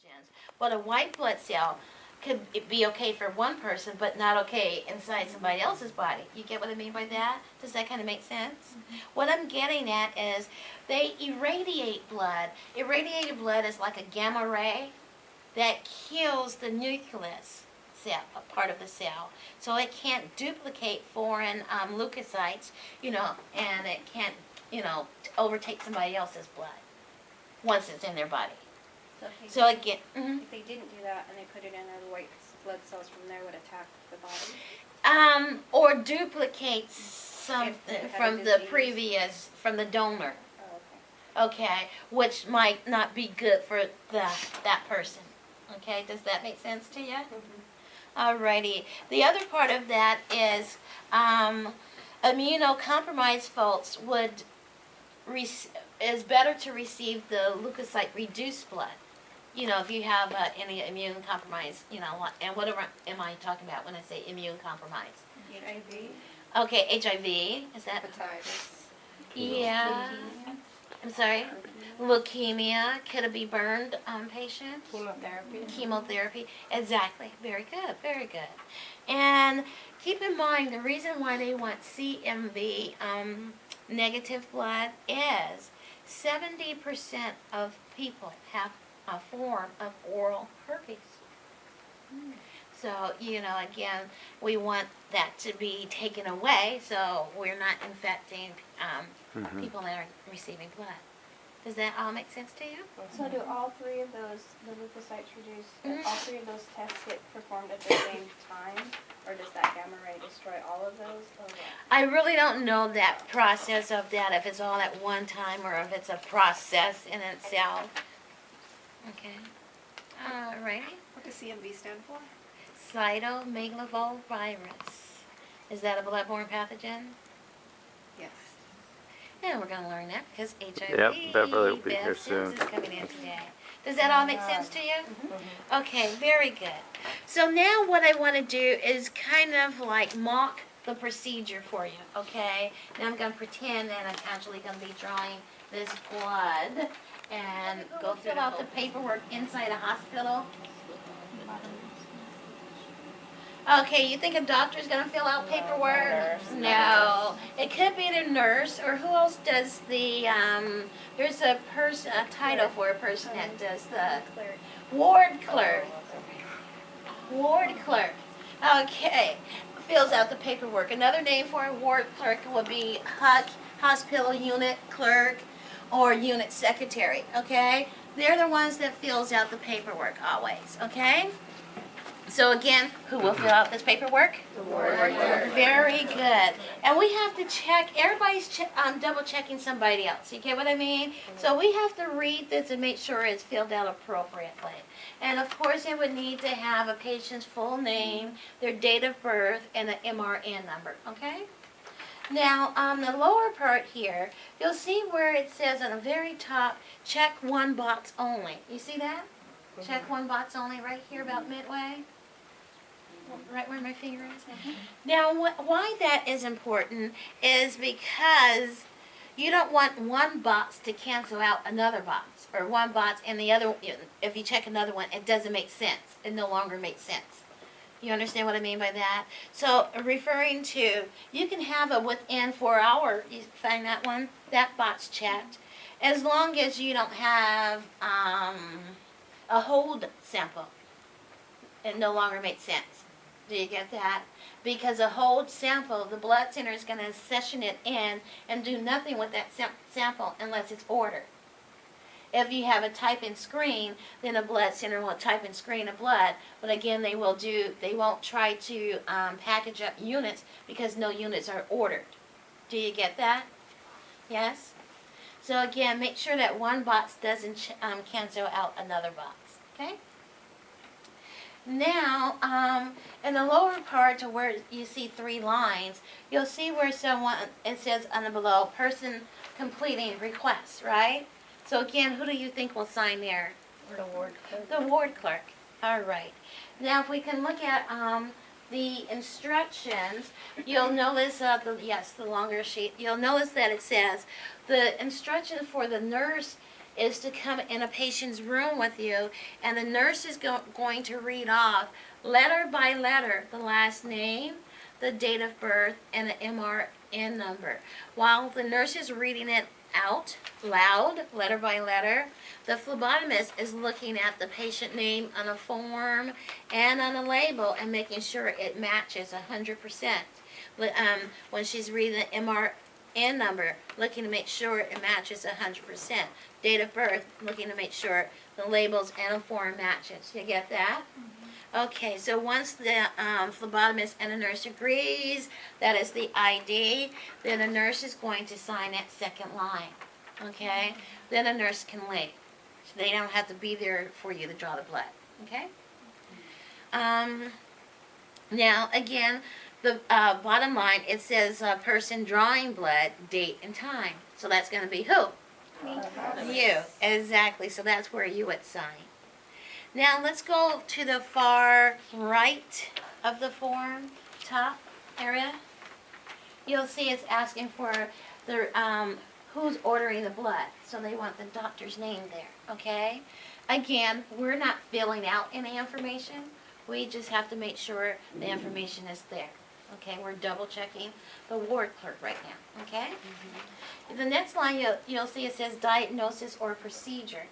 pathogens. But a white blood cell could be okay for one person, but not okay inside somebody else's body. You get what I mean by that? Does that kind of make sense? What I'm getting at is they irradiate blood. Irradiated blood is like a gamma ray that kills the nucleus cell, a part of the cell. So it can't duplicate foreign leukocytes, and it can't, overtake somebody else's blood once it's in their body. So If they didn't do that and they put it in there, the white blood cells from there would attack the body? Or duplicate something from the disease. from the donor. Oh, okay. Okay, which might not be good for that person. Okay, does that make sense to you? Alrighty. The other part of that is immunocompromised folks is better to receive the leukocyte reduced blood. If you have any immune compromise, and whatever am I talking about when I say immune compromise? HIV. Okay, HIV, is that? Hepatitis. Yeah. Leukemia. I'm sorry? Leukemia, could it be burned patient? Chemotherapy, exactly. Very good, very good. And keep in mind, the reason why they want CMV negative blood is 70% of people have a form of oral herpes. So, again, we want that to be taken away so we're not infecting people that are receiving blood. Does that all make sense to you? So do all three of those, the leukocytes reduced, all three of those tests get performed at the same time? Or does that gamma ray destroy all of those? Or what? I really don't know that process of that, if it's all at one time or if it's a process in itself. Okay. Alrighty. What does CMV stand for? Cytomegalovirus. Is that a bloodborne pathogen? Yes. Yeah, we're going to learn that because HIV, Yep, Beverly will be here soon. is coming in today. Does that all make sense to you? Okay, very good. So now what I want to do is kind of like mock the procedure for you, okay? Now I'm going to pretend that I'm actually going to be drawing this blood and go fill out the paperwork inside a hospital. Okay, you think a doctor's going to fill out paperwork? No. It could be the nurse, or who else does the, there's a title for a person that does the ward clerk. Ward clerk. Okay, fills out the paperwork. Another name for a ward clerk would be hospital unit clerk or unit secretary, okay? They're the ones that fills out the paperwork always, okay? So again, who will fill out this paperwork? The ward clerk. Very good. And we have to check, everybody's double checking somebody else. You get what I mean? So we have to read this and make sure it's filled out appropriately. And of course it would need to have a patient's full name, their date of birth, and an MRN number, okay? Now, on the lower part here, you'll see where it says on the very top, check one box only. You see that? Check one box only right here about midway. Right where my finger is. Now, why that is important is because you don't want one box to cancel out another box, or one box and the other, if you check another one, it doesn't make sense. It no longer makes sense. You understand what I mean by that? So, referring to, you can have a within 4 hours, you find that one, that box checked, as long as you don't have a hold sample. It no longer makes sense. Do you get that? Because a hold sample, the blood center is going to session it in and do nothing with that sample unless it's ordered. If you have a type-in screen, then a blood center will type and screen a blood, but again, they won't try to package up units because no units are ordered. Do you get that? Yes? So again, make sure that one box doesn't cancel out another box. Okay? Now, in the lower part to where you see 3 lines, you'll see where it says on the below, person completing request, right? So again, who do you think will sign there? The ward clerk. The ward clerk. All right. Now, if we can look at the instructions, you'll notice, the longer sheet, you'll notice that it says the instructions for the nurse is to come in a patient's room with you, and the nurse is going to read off letter by letter the last name, the date of birth, and the MRN number. While the nurse is reading it out loud, letter by letter, the phlebotomist is looking at the patient name on a form and on a label and making sure it matches 100%. When she's reading the MRN number, looking to make sure it matches 100%. Date of birth, looking to make sure the labels and a form matches. You get that? Okay, so once the phlebotomist and the nurse agrees that is the ID, then the nurse is going to sign that second line. Okay? Then the nurse can leave. So they don't have to be there for you to draw the blood. Okay? Now, again, the bottom line, it says person drawing blood, date, and time. So that's going to be who? Me. You. Exactly. So that's where you would sign. Now let's go to the far right of the form, top area. You'll see it's asking for the who's ordering the blood. So they want the doctor's name there, okay? Again, we're not filling out any information. We just have to make sure the information is there. Okay, we're double checking the ward clerk right now, okay? The next line you'll see it says diagnosis or procedure.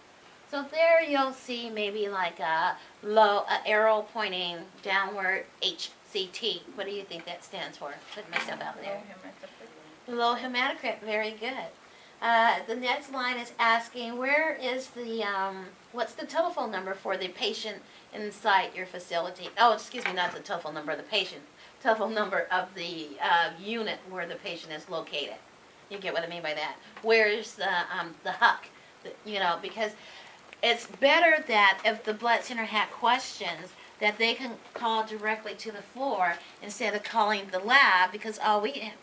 So there you'll see maybe like a arrow pointing downward, HCT. What do you think that stands for? Put myself out there. Low hematocrit, very good. The next line is asking where is the, what's the telephone number for the patient inside your facility? Oh, excuse me, not the telephone number of the patient. Telephone number of the unit where the patient is located. You get what I mean by that? Where's the HUC? You know, because it's better that if the blood center had questions, that they can call directly to the floor instead of calling the lab, because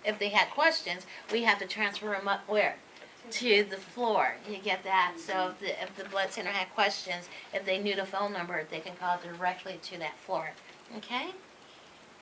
if they had questions, we have to transfer them up where? To the floor. You get that? So if the blood center had questions, if they knew the phone number, they can call directly to that floor. Okay?